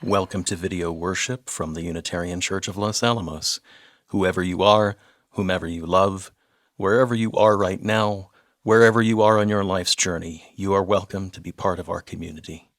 Welcome to video worship from the Unitarian Church of Los Alamos. Whoever you are, whomever you love, wherever you are right now, wherever you are on your life's journey, you are welcome to be part of our community.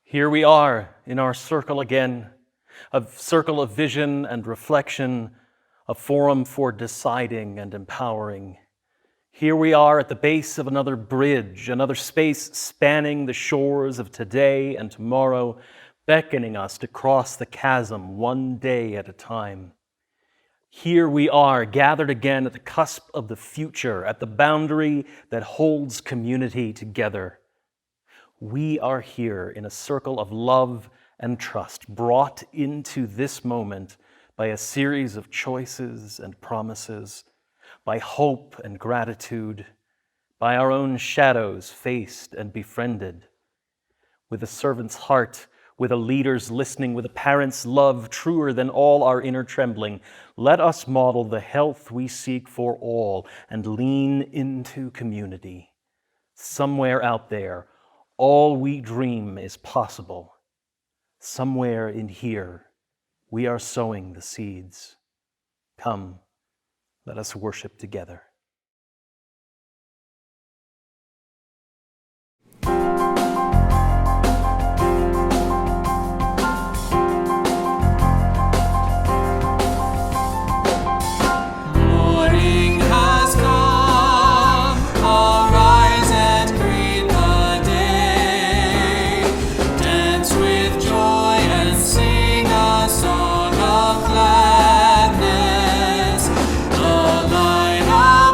Here we are in our circle again, a circle of vision and reflection, a forum for deciding and empowering. Here we are at the base of another bridge, another space spanning the shores of today and tomorrow, beckoning us to cross the chasm one day at a time. Here we are, gathered again at the cusp of the future, at the boundary that holds community together. We are here in a circle of love and trust, brought into this moment by a series of choices and promises, by hope and gratitude, by our own shadows faced and befriended. With a servant's heart, with a leader's listening, with a parent's love truer than all our inner trembling, let us model the health we seek for all and lean into community. Somewhere out there, all we dream is possible. Somewhere in here, we are sowing the seeds. Come, let us worship together. Song of gladness, the light of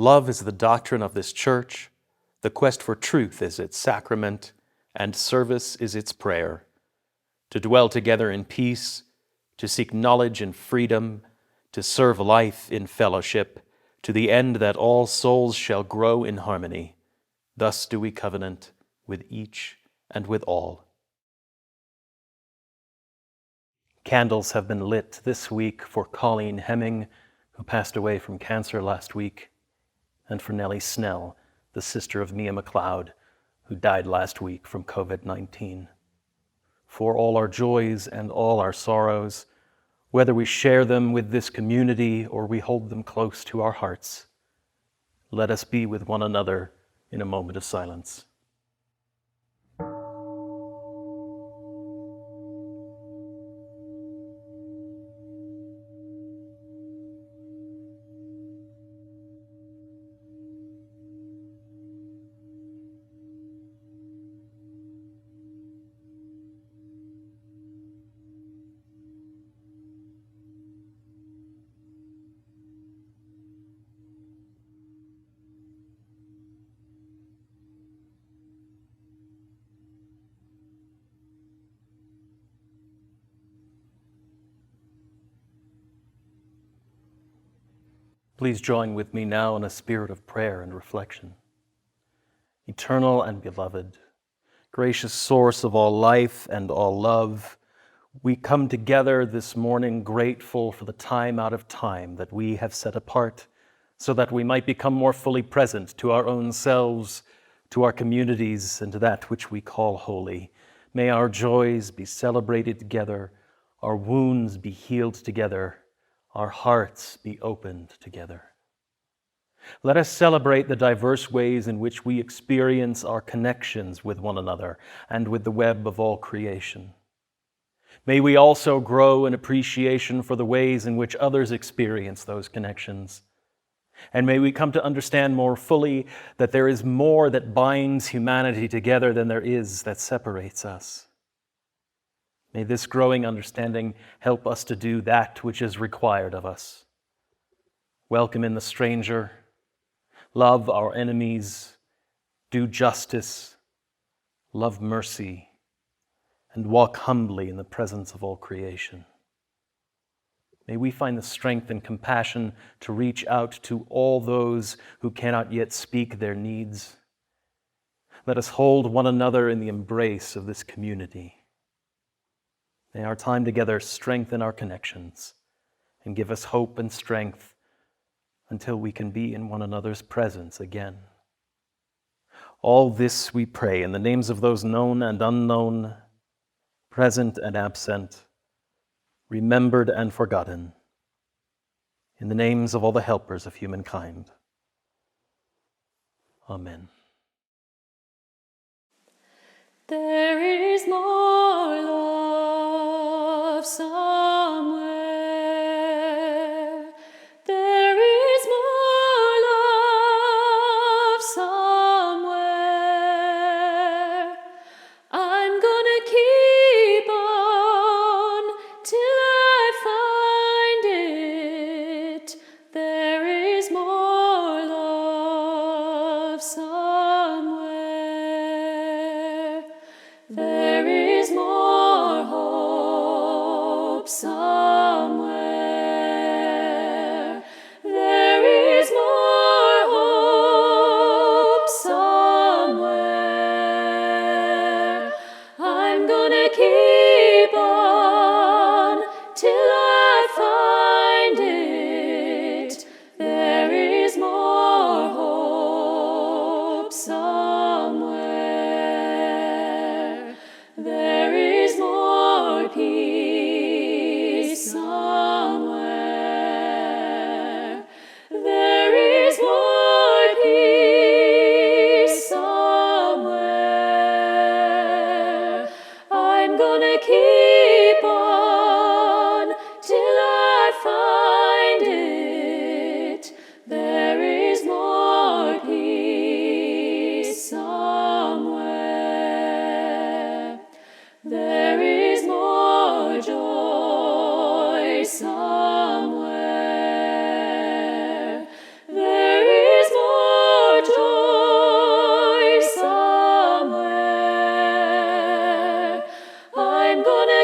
Love is the doctrine of this church, the quest for truth is its sacrament, and service is its prayer. To dwell together in peace, to seek knowledge in freedom, to serve life in fellowship, to the end that all souls shall grow in harmony. Thus do we covenant with each and with all. Candles have been lit this week for Colleen Hemming, who passed away from cancer last week, and for Nellie Snell, the sister of Mia McLeod, who died last week from COVID-19. For all our joys and all our sorrows, whether we share them with this community or we hold them close to our hearts, let us be with one another in a moment of silence. Please join with me now in a spirit of prayer and reflection. Eternal and beloved, gracious source of all life and all love, we come together this morning grateful for the time out of time that we have set apart so that we might become more fully present to our own selves, to our communities, and to that which we call holy. May our joys be celebrated together, our wounds be healed together, our hearts be opened together. Let us celebrate the diverse ways in which we experience our connections with one another and with the web of all creation. May we also grow in appreciation for the ways in which others experience those connections. And may we come to understand more fully that there is more that binds humanity together than there is that separates us. May this growing understanding help us to do that which is required of us. Welcome in the stranger, love our enemies, do justice, love mercy, and walk humbly in the presence of all creation. May we find the strength and compassion to reach out to all those who cannot yet speak their needs. Let us hold one another in the embrace of this community. May our time together strengthen our connections and give us hope and strength until we can be in one another's presence again. All this we pray in the names of those known and unknown, present and absent, remembered and forgotten, in the names of all the helpers of humankind. Amen. There is more love somewhere. There is more love somewhere. I'm gonna keep on till I find it. There is more love somewhere. There is more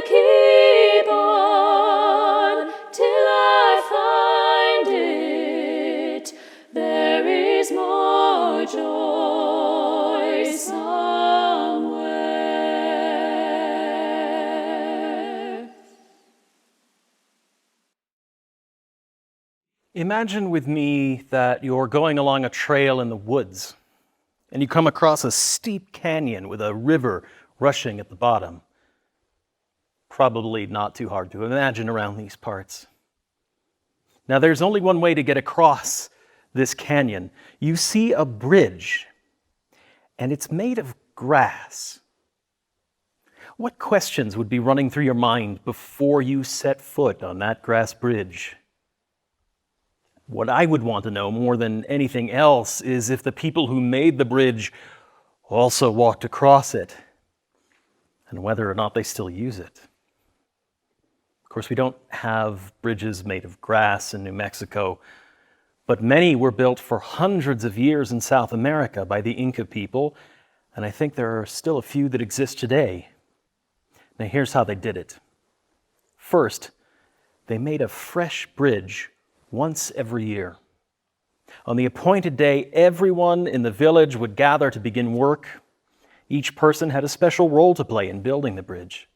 keep on till I find it. There is more joy somewhere. Imagine with me that you're going along a trail in the woods and you come across a steep canyon with a river rushing at the bottom. Probably not too hard to imagine around these parts. Now, there's only one way to get across this canyon. You see a bridge, and it's made of grass. What questions would be running through your mind before you set foot on that grass bridge? What I would want to know more than anything else is if the people who made the bridge also walked across it, and whether or not they still use it. Of course, we don't have bridges made of grass in New Mexico, but many were built for hundreds of years in South America by the Inca people, and I think there are still a few that exist today. Now, here's how they did it. First, they made a fresh bridge once every year. On the appointed day, everyone in the village would gather to begin work. Each person had a special role to play in building the bridge.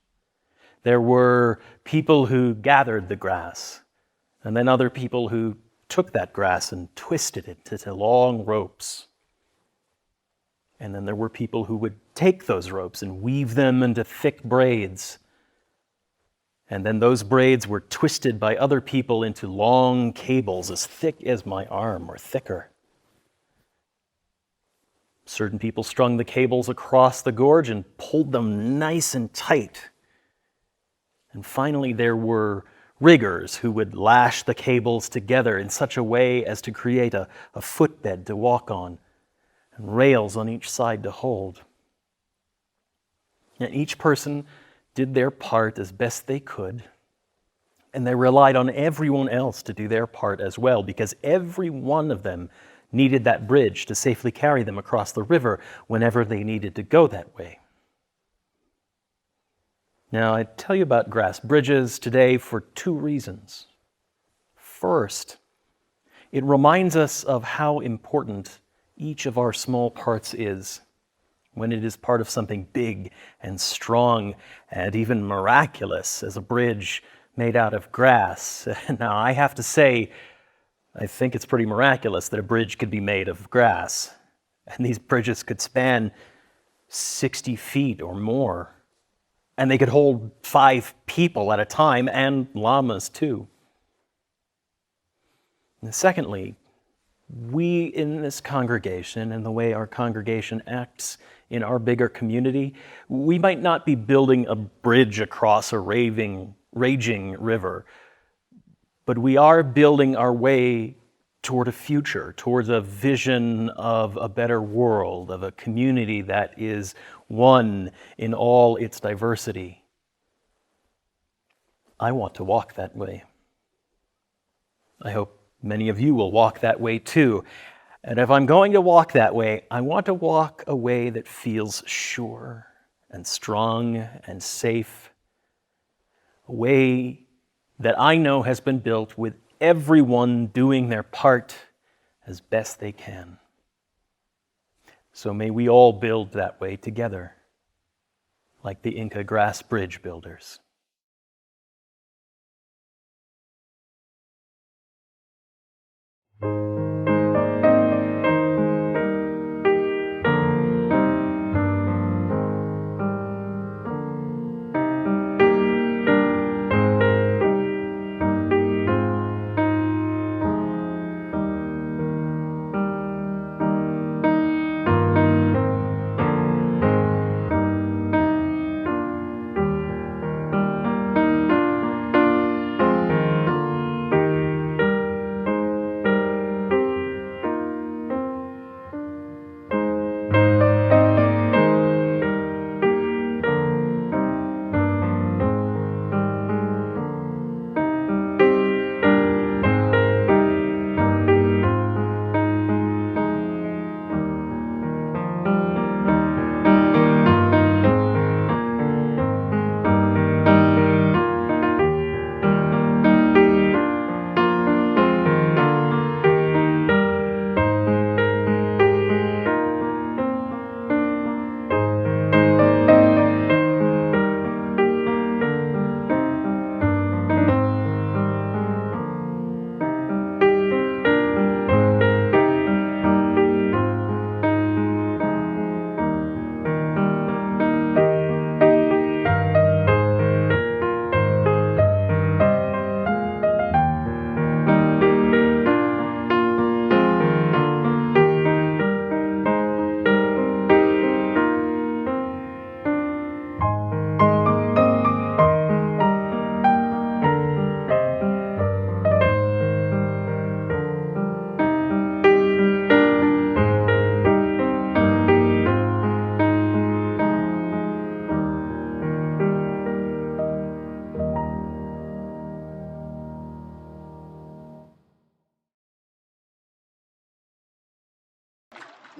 There were people who gathered the grass, and then other people who took that grass and twisted it into long ropes. And then there were people who would take those ropes and weave them into thick braids. And then those braids were twisted by other people into long cables as thick as my arm or thicker. Certain people strung the cables across the gorge and pulled them nice and tight. And finally, there were riggers who would lash the cables together in such a way as to create a footbed to walk on and rails on each side to hold. And each person did their part as best they could, and they relied on everyone else to do their part as well, because every one of them needed that bridge to safely carry them across the river whenever they needed to go that way. Now, I tell you about grass bridges today for two reasons. First, it reminds us of how important each of our small parts is when it is part of something big and strong and even miraculous as a bridge made out of grass. Now, I have to say, I think it's pretty miraculous that a bridge could be made of grass. And these bridges could span 60 feet or more. And they could hold 5 people at a time, and llamas too. And secondly, we in this congregation and the way our congregation acts in our bigger community, we might not be building a bridge across a raging river, but we are building our way toward a future, towards a vision of a better world, of a community that is one in all its diversity. I want to walk that way. I hope many of you will walk that way too. And if I'm going to walk that way, I want to walk a way that feels sure and strong and safe. A way that I know has been built with everyone doing their part as best they can. So may we all build that way together, like the Inca grass bridge builders.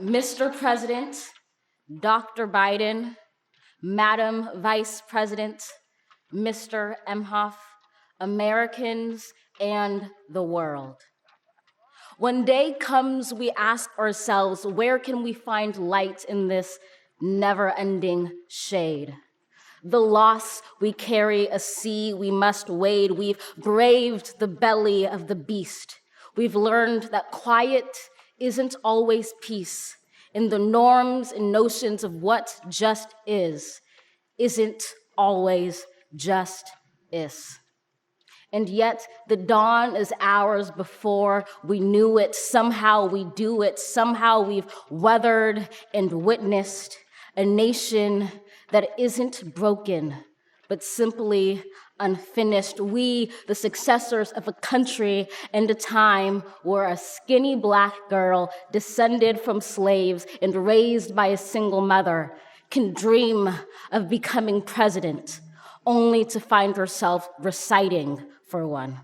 Mr. President, Dr. Biden, Madam Vice President, Mr. Emhoff, Americans, and the world. When day comes, we ask ourselves, where can we find light in this never-ending shade? The loss we carry, a sea we must wade. We've braved the belly of the beast. We've learned that quiet isn't always peace. In the norms and notions of what just isn't always just is. And yet the dawn is ours before we knew it. Somehow we do it. Somehow we've weathered and witnessed a nation that isn't broken, but simply unfinished. We, the successors of a country and a time where a skinny Black girl descended from slaves and raised by a single mother can dream of becoming president, only to find herself reciting for one.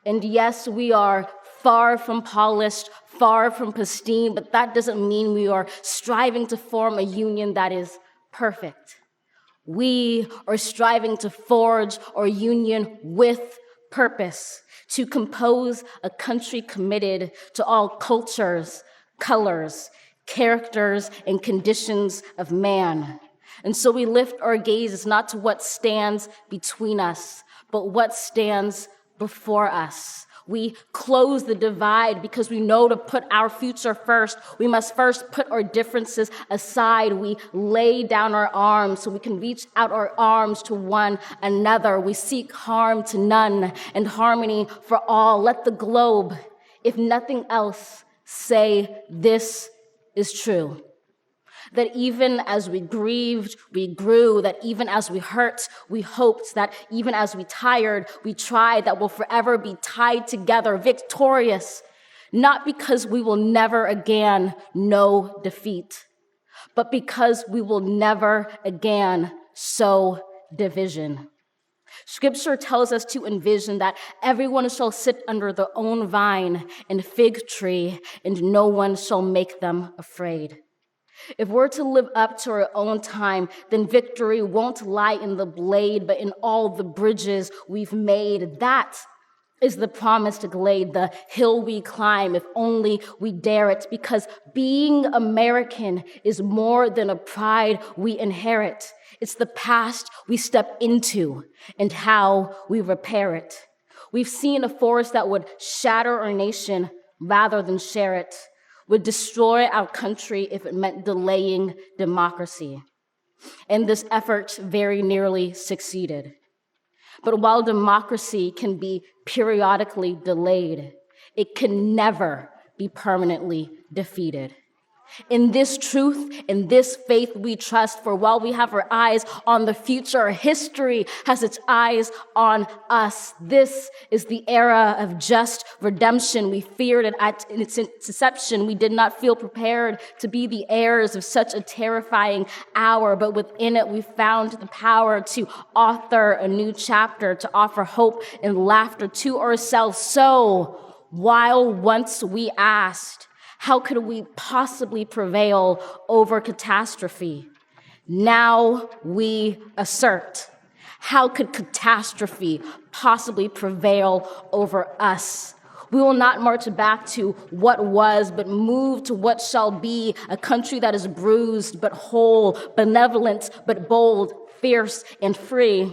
And yes, we are far from polished, far from pristine, but that doesn't mean we are striving to form a union that is perfect. We are striving to forge our union with purpose, to compose a country committed to all cultures, colors, characters, and conditions of man. And so we lift our gaze not to what stands between us, but what stands before us. We close the divide because we know to put our future first, we must first put our differences aside. We lay down our arms so we can reach out our arms to one another. We seek harm to none and harmony for all. Let the globe, if nothing else, say this is true. That even as we grieved, we grew, that even as we hurt, we hoped, that even as we tired, we tried, that we'll forever be tied together, victorious, not because we will never again know defeat, but because we will never again sow division. Scripture tells us to envision that everyone shall sit under their own vine and fig tree, and no one shall make them afraid. If we're to live up to our own time, then victory won't lie in the blade, but in all the bridges we've made. That is the promised glade, the hill we climb, if only we dare it, because being American is more than a pride we inherit. It's the past we step into and how we repair it. We've seen a force that would shatter our nation rather than share it, would destroy our country if it meant delaying democracy. And this effort very nearly succeeded. But while democracy can be periodically delayed, it can never be permanently defeated. In this truth, in this faith we trust, for while we have our eyes on the future, history has its eyes on us. This is the era of just redemption. We feared it at its inception. We did not feel prepared to be the heirs of such a terrifying hour, but within it we found the power to author a new chapter, to offer hope and laughter to ourselves. So, while once we asked, how could we possibly prevail over catastrophe? Now we assert, how could catastrophe possibly prevail over us? We will not march back to what was, but move to what shall be, a country that is bruised but whole, benevolent but bold, fierce and free.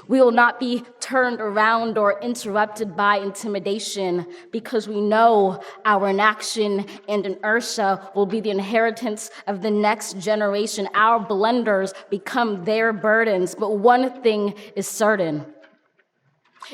We will not be turned around or interrupted by intimidation, because we know our inaction and inertia will be the inheritance of the next generation. Our blunders become their burdens. But one thing is certain: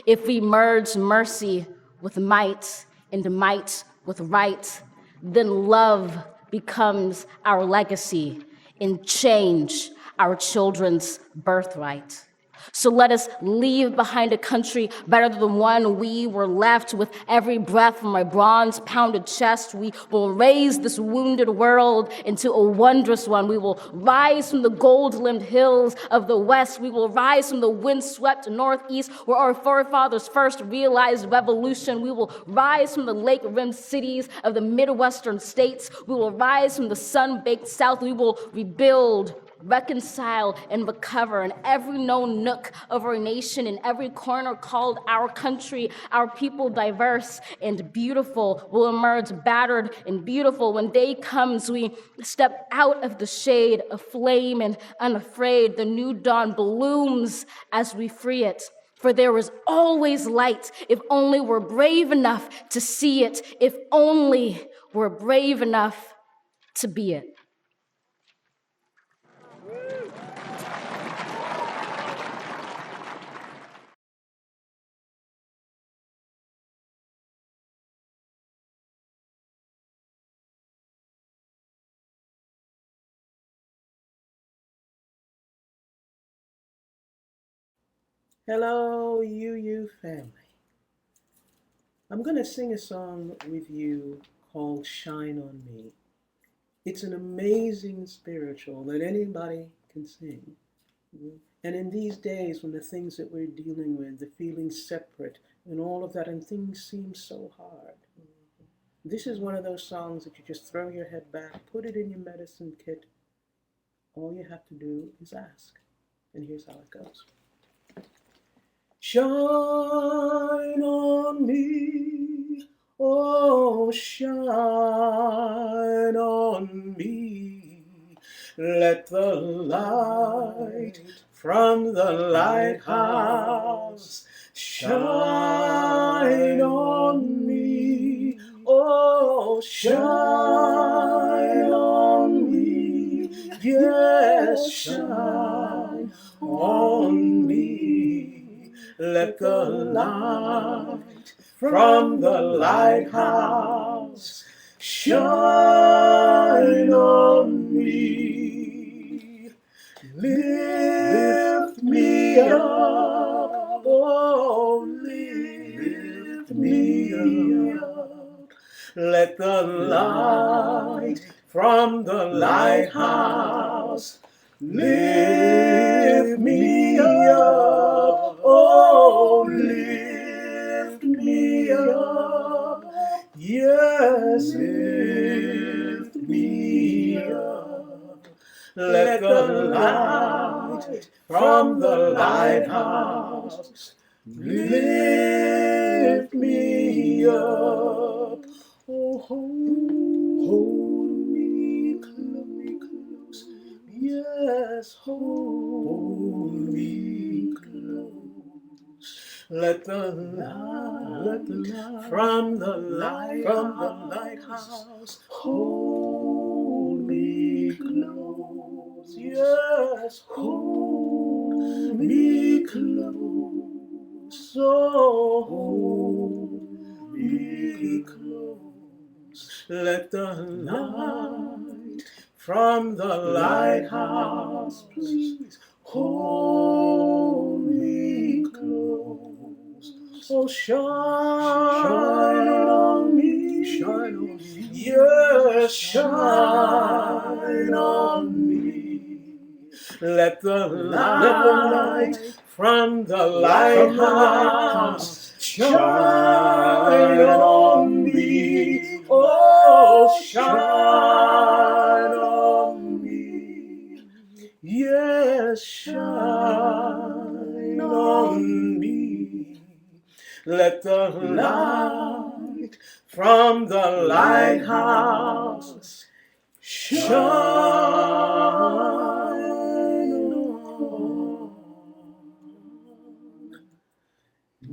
if we merge mercy with might and might with right, then love becomes our legacy and change our children's birthright. So let us leave behind a country better than the one we were left. With every breath from my bronze-pounded chest, we will raise this wounded world into a wondrous one. We will rise from the gold-limbed hills of the west. We will rise from the wind-swept northeast, where our forefathers first realized revolution. We will rise from the lake-rimmed cities of the Midwestern states. We will rise from the sun-baked south. We will rebuild, reconcile, and recover in every known nook of our nation, in every corner called our country. Our people, diverse and beautiful, will emerge battered and beautiful. When day comes, we step out of the shade, aflame and unafraid. The new dawn blooms as we free it. For there is always light, if only we're brave enough to see it, if only we're brave enough to be it. Hello, UU family. I'm going to sing a song with you called Shine on Me. It's an amazing spiritual that anybody can sing. And in these days when the things that we're dealing with, the feeling separate and all of that, and things seem so hard, this is one of those songs that you just throw your head back, put it in your medicine kit. All you have to do is ask. And here's how it goes. Shine on me, oh shine on me. Let the light from the lighthouse shine on me, oh shine on me. Yes, shine on me. Let the light from the lighthouse shine on me. Lift me up, oh, lift me up. Let the light from the lighthouse lift me up, oh, lift me up. Yes, lift me up. Let the light from the lighthouse lift me up. Oh, hold me close. Yes, hold me close. Let the light from the lighthouse hold me close. Yes, hold me close. Oh, hold me close. Let the light from the lighthouse, please, hold me close. Oh, shine on me, shine on me. Yes, shine on me. Let the light from the lighthouse shine on me. Oh, shine on me. Yes, shine on me. Let the light from the lighthouse shine on me.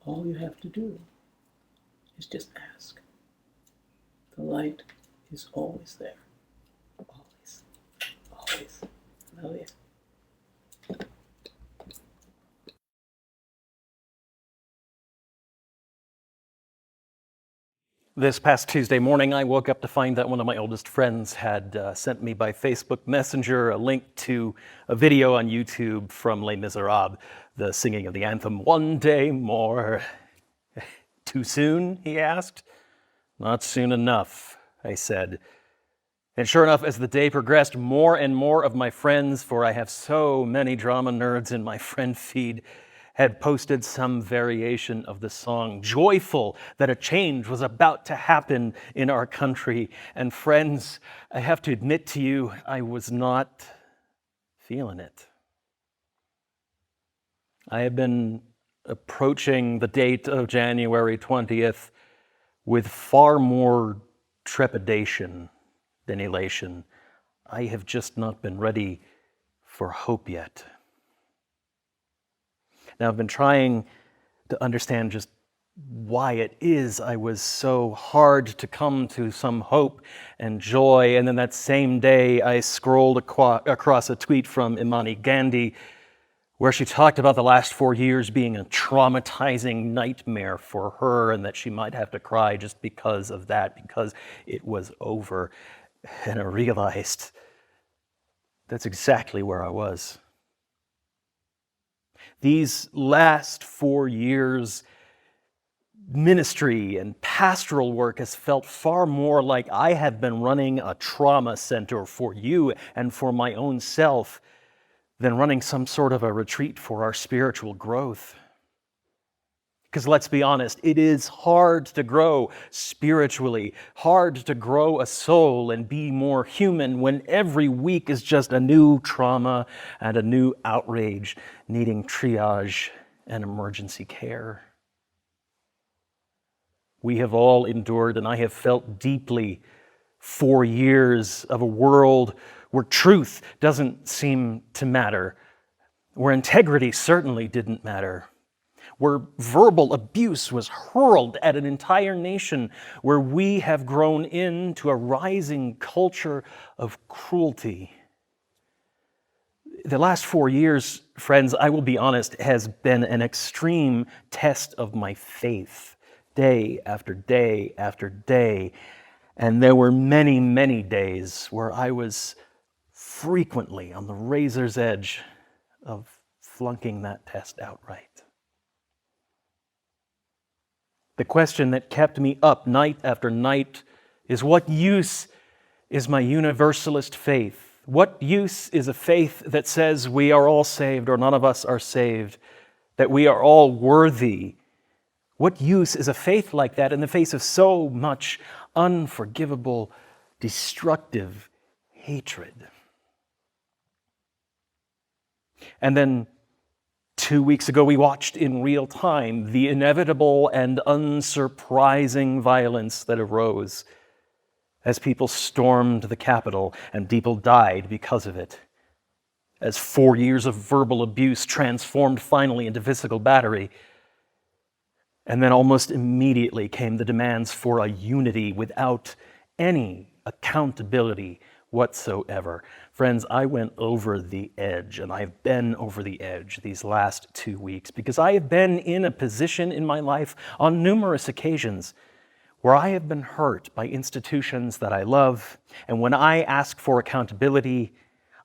All you have to do is just ask. The light is always there. Always. Always. Nylea. This past Tuesday morning, I woke up to find that one of my oldest friends had sent me by Facebook Messenger a link to a video on YouTube from Les Miserables, the singing of the anthem, "One Day More." "Too soon?" he asked. "Not soon enough," I said. And sure enough, as the day progressed, more and more of my friends, for I have so many drama nerds in my friend feed, had posted some variation of the song, joyful that a change was about to happen in our country. And friends, I have to admit to you, I was not feeling it. I have been approaching the date of January 20th with far more trepidation than elation. I have just not been ready for hope yet. Now, I've been trying to understand just why it is I was so hard to come to some hope and joy. And then that same day, I scrolled across a tweet from Imani Gandhi where she talked about the last 4 years being a traumatizing nightmare for her and that she might have to cry just because of that, because it was over. And I realized that's exactly where I was. These last 4 years, ministry and pastoral work has felt far more like I have been running a trauma center for you and for my own self than running some sort of a retreat for our spiritual growth. Because let's be honest, it is hard to grow spiritually, hard to grow a soul and be more human when every week is just a new trauma and a new outrage needing triage and emergency care. We have all endured, and I have felt deeply, 4 years of a world where truth doesn't seem to matter, where integrity certainly didn't matter, where verbal abuse was hurled at an entire nation, where we have grown into a rising culture of cruelty. The last 4 years, friends, I will be honest, has been an extreme test of my faith, day after day after day. And there were many, many days where I was frequently on the razor's edge of flunking that test outright. The question that kept me up night after night is, what use is my universalist faith? What use is a faith that says we are all saved or none of us are saved, that we are all worthy? What use is a faith like that in the face of so much unforgivable, destructive hatred? And then 2 weeks ago, we watched in real time the inevitable and unsurprising violence that arose as people stormed the Capitol and people died because of it. As 4 years of verbal abuse transformed finally into physical battery. And then almost immediately came the demands for a unity without any accountability whatsoever. Friends, I went over the edge, and I've been over the edge these last 2 weeks because I have been in a position in my life on numerous occasions where I have been hurt by institutions that I love, and when I ask for accountability,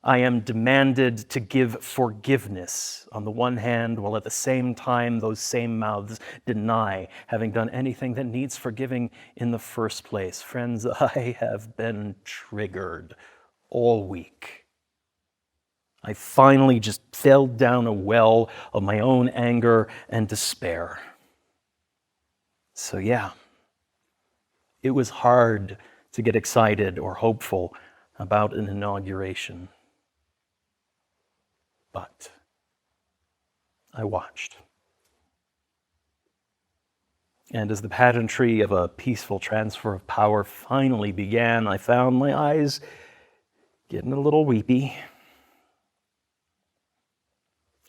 I am demanded to give forgiveness on the one hand, while at the same time those same mouths deny having done anything that needs forgiving in the first place. Friends, I have been triggered all week. I finally just fell down a well of my own anger and despair. So yeah, it was hard to get excited or hopeful about an inauguration. But I watched. And as the pageantry of a peaceful transfer of power finally began, I found my eyes getting a little weepy.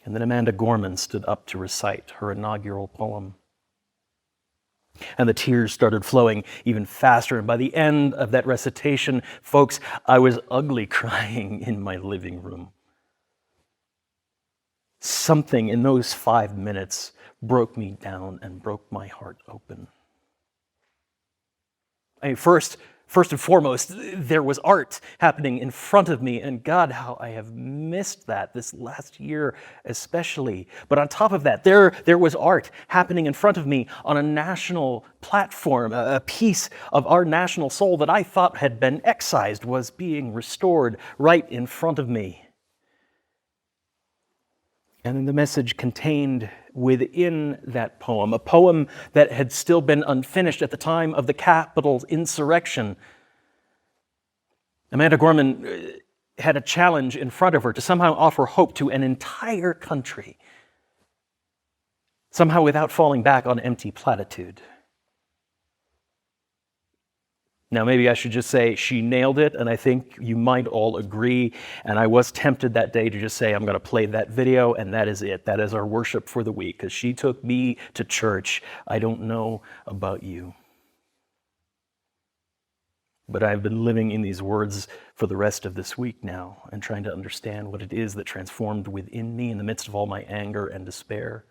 And then Amanda Gorman stood up to recite her inaugural poem. And the tears started flowing even faster. And by the end of that recitation, folks, I was ugly crying in my living room. Something in those 5 minutes broke me down and broke my heart open. First and foremost, there was art happening in front of me, and God, how I have missed that this last year especially. But on top of that, there was art happening in front of me on a national platform. A piece of our national soul that I thought had been excised was being restored right in front of me. And then the message contained within that poem, a poem that had still been unfinished at the time of the Capitol insurrection. Amanda Gorman had a challenge in front of her to somehow offer hope to an entire country, somehow without falling back on empty platitude. Now, maybe I should just say she nailed it, and I think you might all agree. And I was tempted that day to just say, I'm going to play that video, and that is it. That is our worship for the week, because she took me to church. I don't know about you. But I've been living in these words for the rest of this week now, and trying to understand what it is that transformed within me in the midst of all my anger and despair.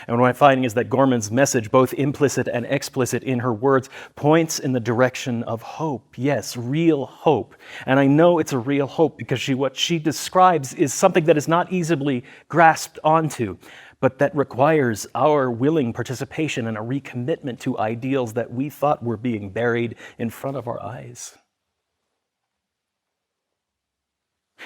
And what I'm finding is that Gorman's message, both implicit and explicit in her words, points in the direction of hope. Yes, real hope. And I know it's a real hope because what she describes is something that is not easily grasped onto, but that requires our willing participation and a recommitment to ideals that we thought were being buried in front of our eyes.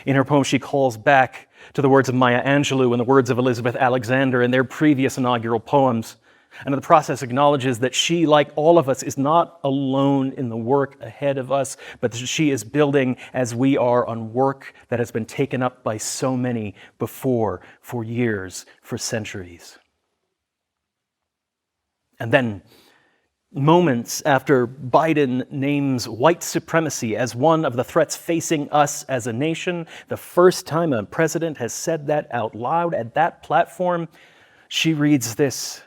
In her poem, she calls back to the words of Maya Angelou and the words of Elizabeth Alexander in their previous inaugural poems. And in the process acknowledges that she, like all of us, is not alone in the work ahead of us, but that she is building as we are on work that has been taken up by so many before, for years, for centuries. And then, moments after Biden names white supremacy as one of the threats facing us as a nation, the first time a president has said that out loud at that platform, she reads this: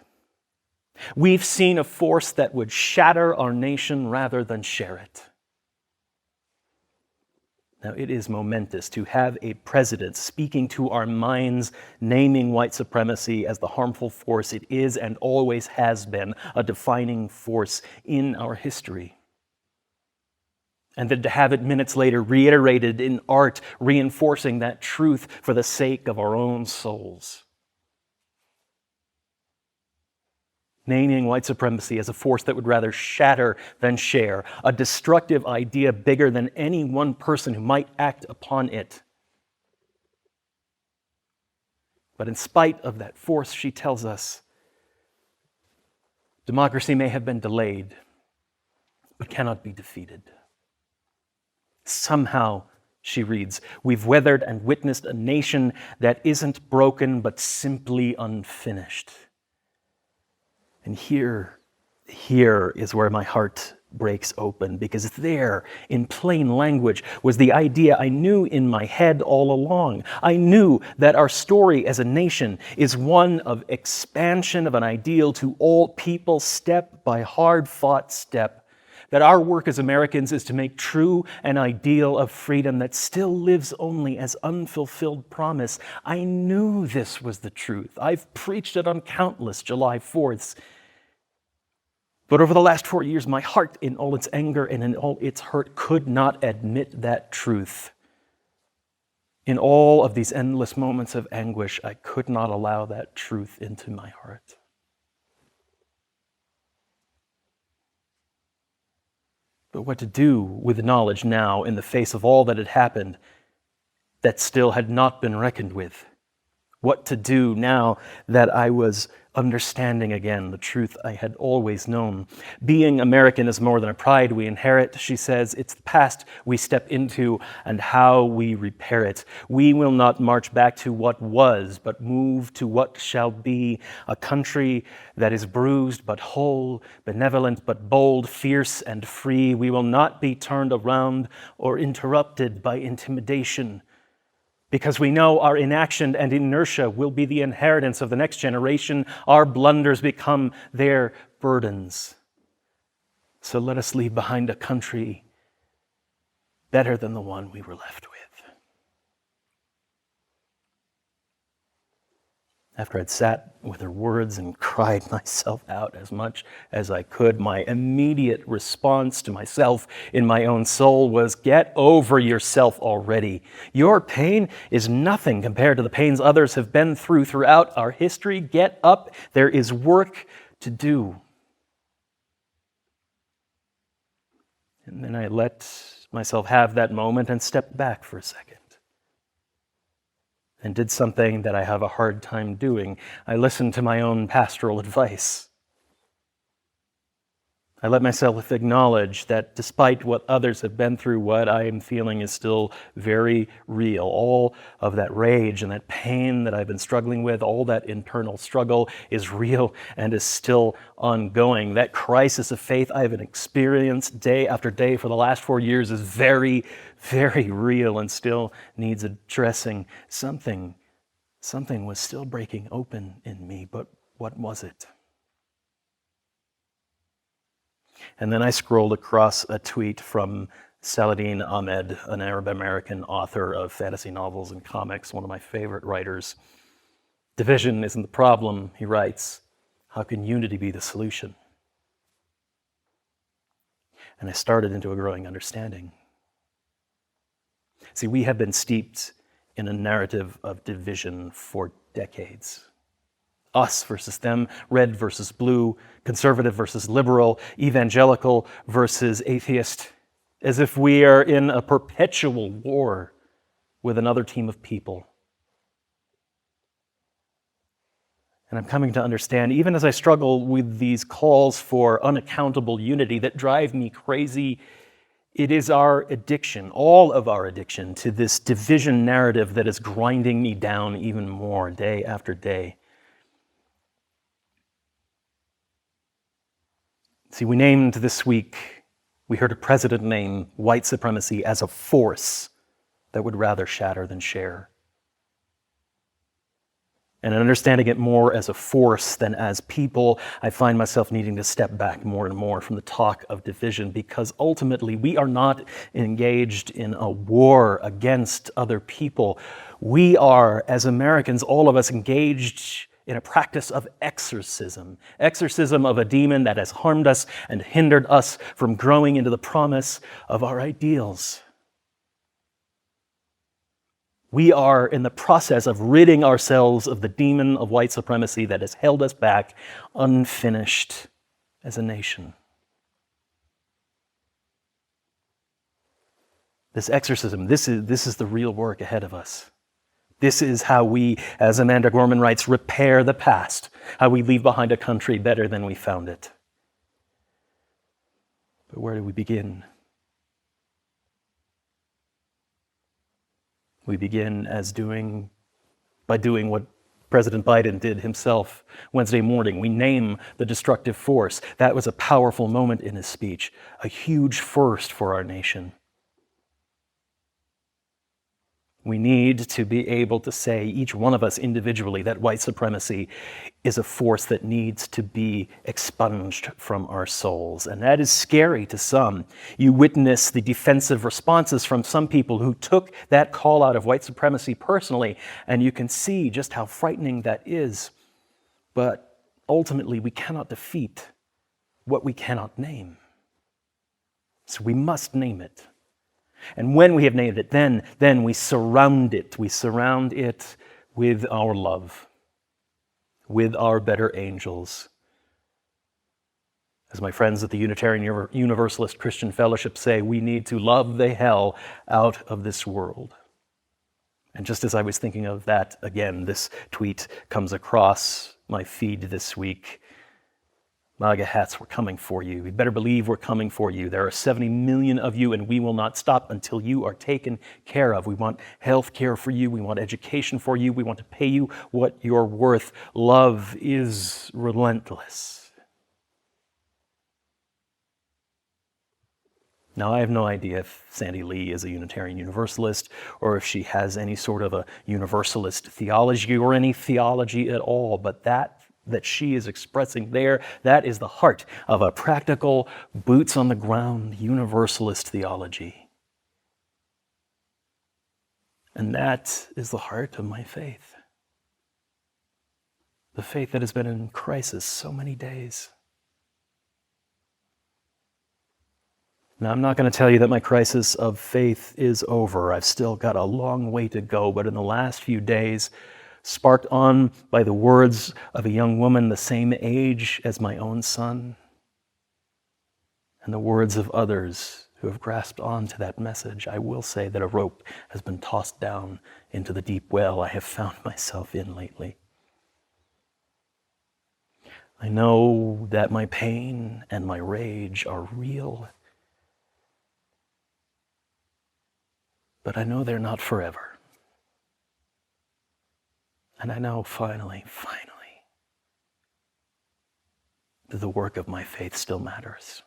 "We've seen a force that would shatter our nation rather than share it." Now, it is momentous to have a president speaking to our minds, naming white supremacy as the harmful force it is and always has been, a defining force in our history. And then to have it minutes later reiterated in art, reinforcing that truth for the sake of our own souls. Naming white supremacy as a force that would rather shatter than share, a destructive idea bigger than any one person who might act upon it. But in spite of that force, she tells us, democracy may have been delayed, but cannot be defeated. Somehow, she reads, we've weathered and witnessed a nation that isn't broken, but simply unfinished. And here is where my heart breaks open, because there, in plain language, was the idea I knew in my head all along. I knew that our story as a nation is one of expansion of an ideal to all people, step by hard-fought step. That our work as Americans is to make true an ideal of freedom that still lives only as unfulfilled promise. I knew this was the truth. I've preached it on countless July 4ths. But over the last 4 years, my heart, in all its anger and in all its hurt, could not admit that truth. In all of these endless moments of anguish, I could not allow that truth into my heart. But what to do with the knowledge now in the face of all that had happened that still had not been reckoned with? What to do now that I was understanding again the truth I had always known? Being American is more than a pride we inherit, she says. It's the past we step into and how we repair it. We will not march back to what was, but move to what shall be, a country that is bruised but whole, benevolent but bold, fierce and free. We will not be turned around or interrupted by intimidation, because we know our inaction and inertia will be the inheritance of the next generation. Our blunders become their burdens. So let us leave behind a country better than the one we were left with. After I'd sat with her words and cried myself out as much as I could, my immediate response to myself in my own soul was, "Get over yourself already. Your pain is nothing compared to the pains others have been through throughout our history. Get up. There is work to do." And then I let myself have that moment and stepped back for a second and did something that I have a hard time doing. I listened to my own pastoral advice. I let myself acknowledge that despite what others have been through, what I am feeling is still very real. All of that rage and that pain that I've been struggling with, all that internal struggle is real and is still ongoing. That crisis of faith I have experienced day after day for the last 4 years is very, very real and still needs addressing. Something was still breaking open in me, but what was it? And then I scrolled across a tweet from Saladin Ahmed, an Arab-American author of fantasy novels and comics, one of my favorite writers. "Division isn't the problem," he writes. "How can unity be the solution?" And I started into a growing understanding. See, we have been steeped in a narrative of division for decades. Us versus them, red versus blue, conservative versus liberal, evangelical versus atheist, as if we are in a perpetual war with another team of people. And I'm coming to understand, even as I struggle with these calls for unaccountable unity that drive me crazy, it is our addiction, all of our addiction, to this division narrative that is grinding me down even more day after day. See, we named this week, we heard a president name white supremacy as a force that would rather shatter than share. And in understanding it more as a force than as people, I find myself needing to step back more and more from the talk of division, because ultimately we are not engaged in a war against other people. We are, as Americans, all of us, engaged in a practice of exorcism of a demon that has harmed us and hindered us from growing into the promise of our ideals. We are in the process of ridding ourselves of the demon of white supremacy that has held us back unfinished as a nation. This exorcism, this is the real work ahead of us. This is how we, as Amanda Gorman writes, repair the past, how we leave behind a country better than we found it. But where do we begin? We begin by doing what President Biden did himself Wednesday morning. We name the destructive force. That was a powerful moment in his speech, a huge first for our nation. We need to be able to say, each one of us individually, that white supremacy is a force that needs to be expunged from our souls. And that is scary to some. You witness the defensive responses from some people who took that call out of white supremacy personally, and you can see just how frightening that is. But ultimately, we cannot defeat what we cannot name. So we must name it. And when we have named it, then we surround it. We surround it with our love, with our better angels. As my friends at the Unitarian Universalist Christian Fellowship say, we need to love the hell out of this world. And just as I was thinking of that, again, this tweet comes across my feed this week. MAGA hats, we're coming for you. You better believe we're coming for you. There are 70 million of you, and we will not stop until you are taken care of. We want health care for you. We want education for you. We want to pay you what you're worth. Love is relentless. Now, I have no idea if Sandy Lee is a Unitarian Universalist or if she has any sort of a Universalist theology or any theology at all, but that she is expressing there, that is the heart of a practical, boots-on-the-ground Universalist theology. And that is the heart of my faith. the faith that has been in crisis so many days. Now, I'm not going to tell you that my crisis of faith is over. I've still got a long way to go, but in the last few days, sparked on by the words of a young woman the same age as my own son, and the words of others who have grasped on to that message, I will say that a rope has been tossed down into the deep well I have found myself in lately. I know that my pain and my rage are real, but I know they're not forever. And I know finally, that the work of my faith still matters.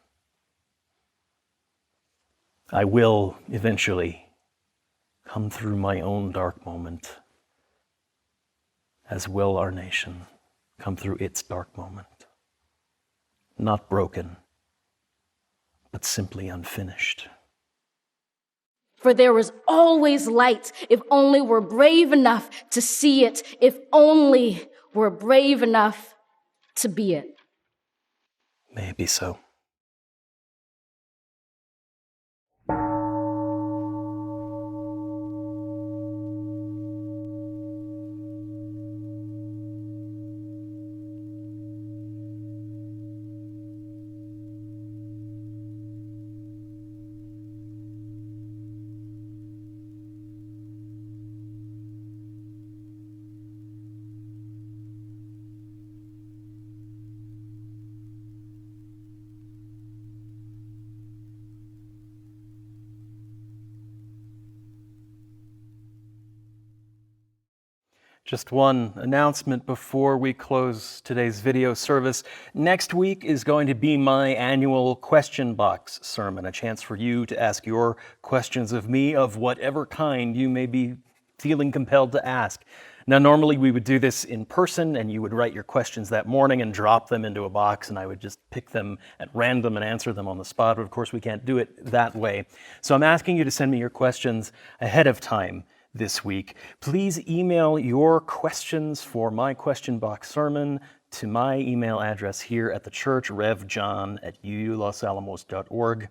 I will eventually come through my own dark moment, as will our nation come through its dark moment. Not broken, but simply unfinished. For there is always light if only we're brave enough to see it, if only we're brave enough to be it. May it be so. Just one announcement before we close today's video service. Next week is going to be my annual question box sermon, a chance for you to ask your questions of me of whatever kind you may be feeling compelled to ask. Now, normally we would do this in person and you would write your questions that morning and drop them into a box and I would just pick them at random and answer them on the spot, but of course we can't do it that way. So I'm asking you to send me your questions ahead of time this week. Please email your questions for my question box sermon to my email address here at the church, revjohn@uulosalamos.org.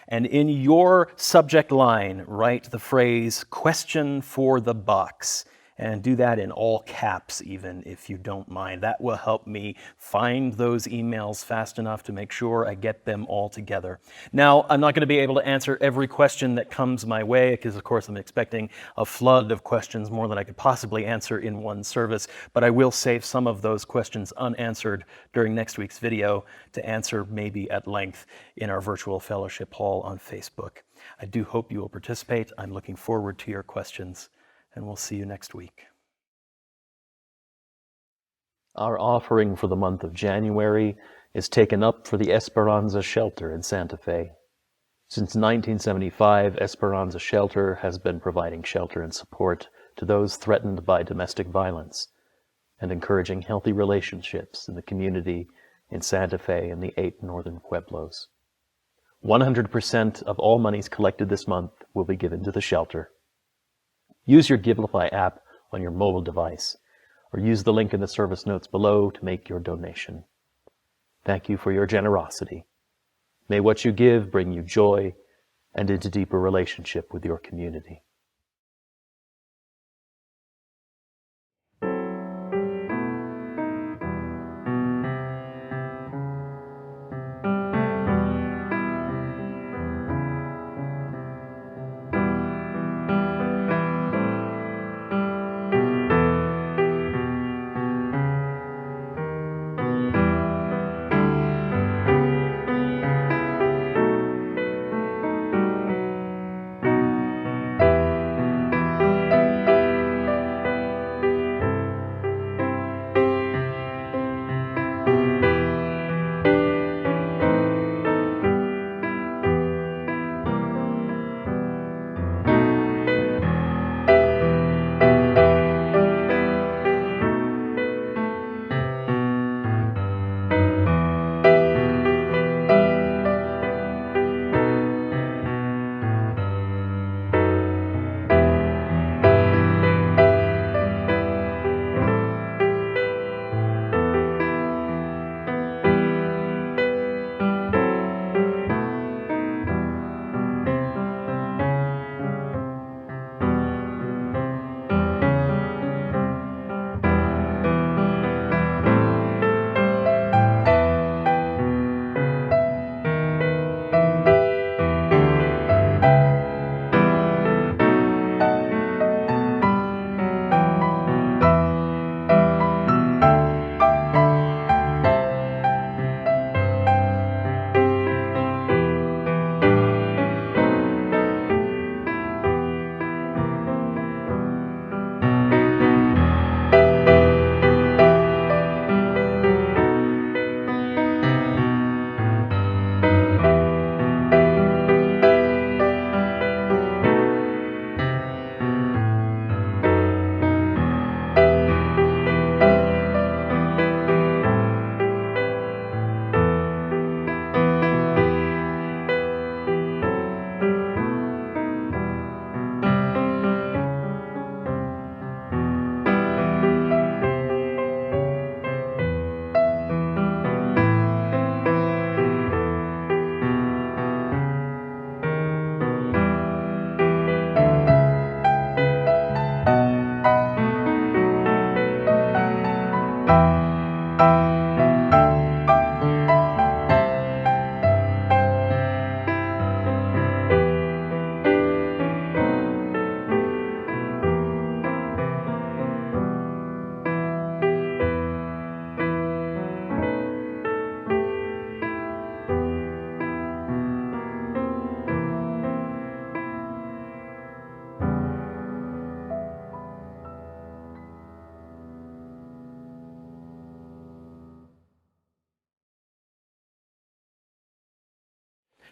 And in your subject line, write the phrase "question for the box." And do that in all caps, even if you don't mind. That will help me find those emails fast enough to make sure I get them all together. Now, I'm not going to be able to answer every question that comes my way, because of course I'm expecting a flood of questions, more than I could possibly answer in one service, but I will save some of those questions unanswered during next week's video to answer maybe at length in our virtual fellowship hall on Facebook. I do hope you will participate. I'm looking forward to your questions. And we'll see you next week. Our offering for the month of January is taken up for the Esperanza Shelter in Santa Fe. Since 1975, Esperanza Shelter has been providing shelter and support to those threatened by domestic violence and encouraging healthy relationships in the community in Santa Fe and the 8 northern pueblos. 100% of all monies collected this month will be given to the shelter. Use your Givelify app on your mobile device, or use the link in the service notes below to make your donation. Thank you for your generosity. May what you give bring you joy and into deeper relationship with your community.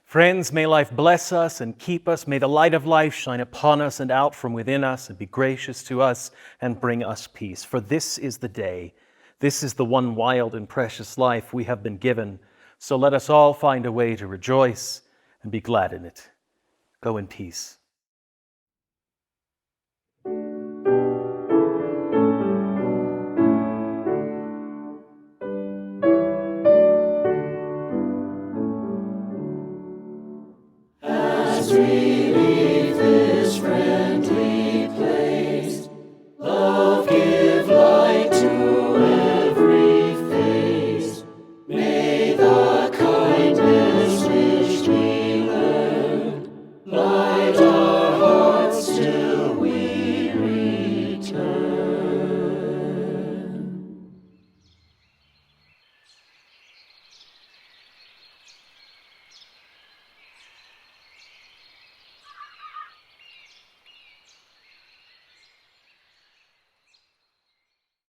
Friends, may life bless us and keep us. May the light of life shine upon us and out from within us and be gracious to us and bring us peace. For this is the day. This is the one wild and precious life we have been given. So let us all find a way to rejoice and be glad in it. Go in peace.